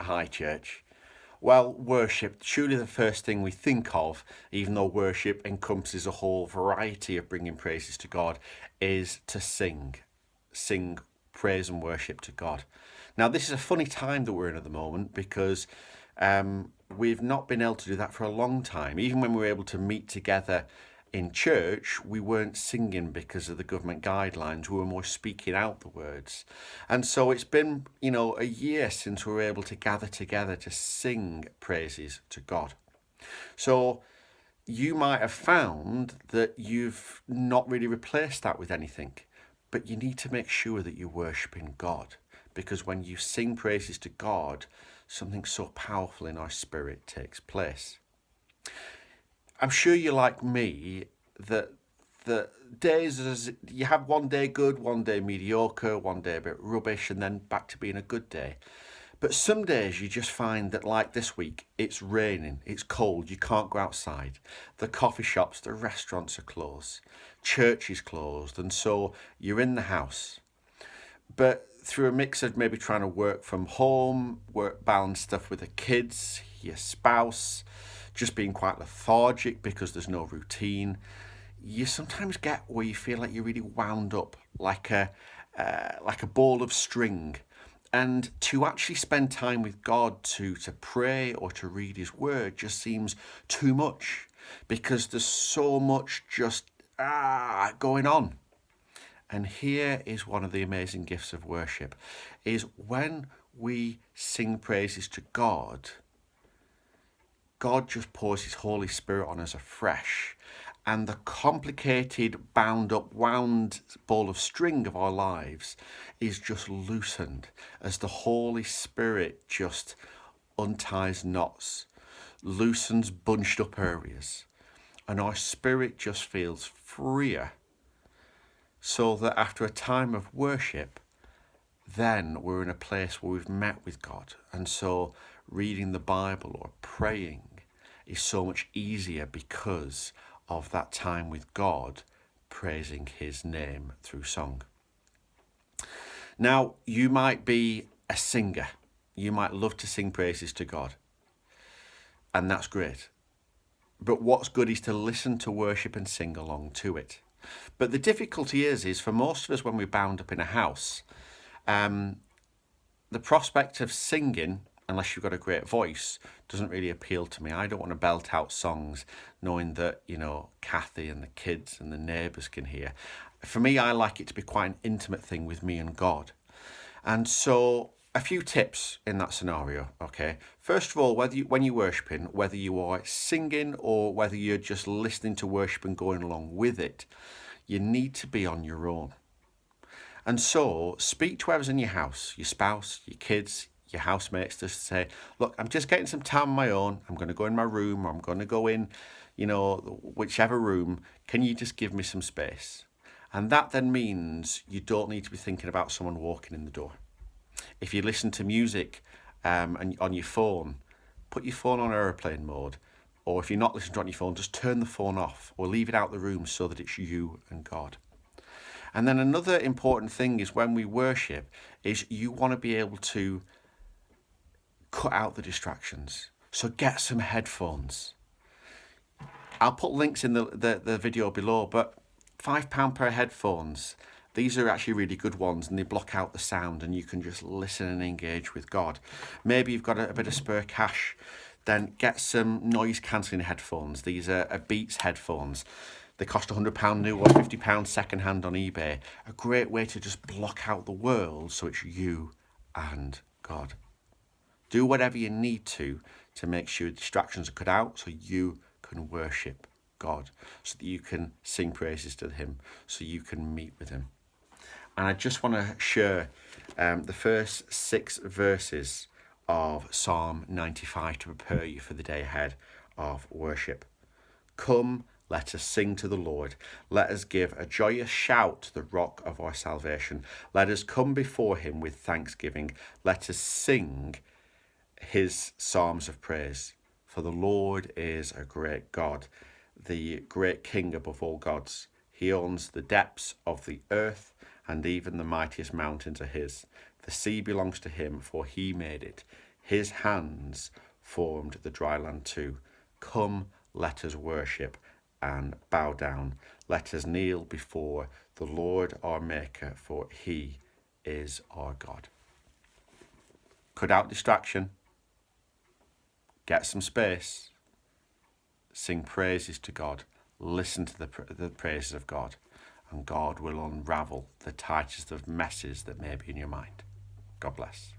High Church. Well, worship, surely the first thing we think of, even though worship encompasses a whole variety of bringing praises to God, is to sing. Sing praise and worship to God. Now, this is a funny time that we're in at the moment because we've not been able to do that for a long time. Even when we were able to meet together in church, we weren't singing because of the government guidelines. We were more speaking out the words. And so it's been, a year since we were able to gather together to sing praises to God. So you might have found that you've not really replaced that with anything, but you need to make sure that you're worshiping God, because when you sing praises to God, something so powerful in our spirit takes place. I'm sure you're like me, that the days, you have one day good, one day mediocre, one day a bit rubbish, and then back to being a good day. But some days you just find that, like this week, it's raining, it's cold, you can't go outside. The coffee shops, the restaurants are closed, church is closed, and so you're in the house. But through a mix of maybe trying to work from home, balance stuff with the kids, your spouse, just being quite lethargic because there's no routine, you sometimes get where you feel like you're really wound up like a ball of string. And to actually spend time with God, to pray or to read his word just seems too much, because there's so much just going on. And here is one of the amazing gifts of worship, is when we sing praises to God, God just pours his Holy Spirit on us afresh, and the complicated, bound up, wound ball of string of our lives is just loosened as the Holy Spirit just unties knots, loosens bunched up areas, and our spirit just feels freer, so that after a time of worship, then we're in a place where we've met with God. And so reading the Bible or praying is so much easier because of that time with God, praising his name through song. Now, you might be a singer. You might love to sing praises to God, and that's great. But what's good is to listen to worship and sing along to it. But the difficulty is for most of us, when we're bound up in a house, the prospect of singing, unless you've got a great voice, doesn't really appeal to me. I don't want to belt out songs knowing that, Kathy and the kids and the neighbours can hear. For me, I like it to be quite an intimate thing with me and God. And so a few tips in that scenario, okay? First of all, when you're worshipping, whether you are singing or whether you're just listening to worship and going along with it, you need to be on your own. And so speak to whoever's in your house, your spouse, your kids, your housemates, just say, look, I'm just getting some time on my own. I'm going to go in my room, or I'm going to go in, whichever room. Can you just give me some space? And that then means you don't need to be thinking about someone walking in the door. If you listen to music and on your phone, put your phone on airplane mode. Or if you're not listening to it on your phone, just turn the phone off or leave it out the room so that it's you and God. And then another important thing is when we worship is you want to be able to cut out the distractions. So get some headphones. I'll put links in the video below, but £5 per headphones. These are actually really good ones, and they block out the sound, and you can just listen and engage with God. Maybe you've got a bit of spare cash, then get some noise cancelling headphones. These are Beats headphones. They cost £100 new or £50 second hand on eBay. A great way to just block out the world so it's you and God. Do whatever you need to make sure distractions are cut out so you can worship God, so that you can sing praises to him, so you can meet with him. And I just want to share the first 6 verses of Psalm 95 to prepare you for the day ahead of worship. Come, let us sing to the Lord. Let us give a joyous shout to the rock of our salvation. Let us come before him with thanksgiving. Let us sing his psalms of praise. For the Lord is a great God, the great King above all gods. He owns the depths of the earth, and even the mightiest mountains are his. The sea belongs to him, for he made it. His hands formed the dry land too. Come, let us worship and bow down. Let us kneel before the Lord our Maker, for he is our God. Cut out distraction. Get some space. Sing praises to God. Listen to the praises of God. And God will unravel the tightest of messes that may be in your mind. God bless.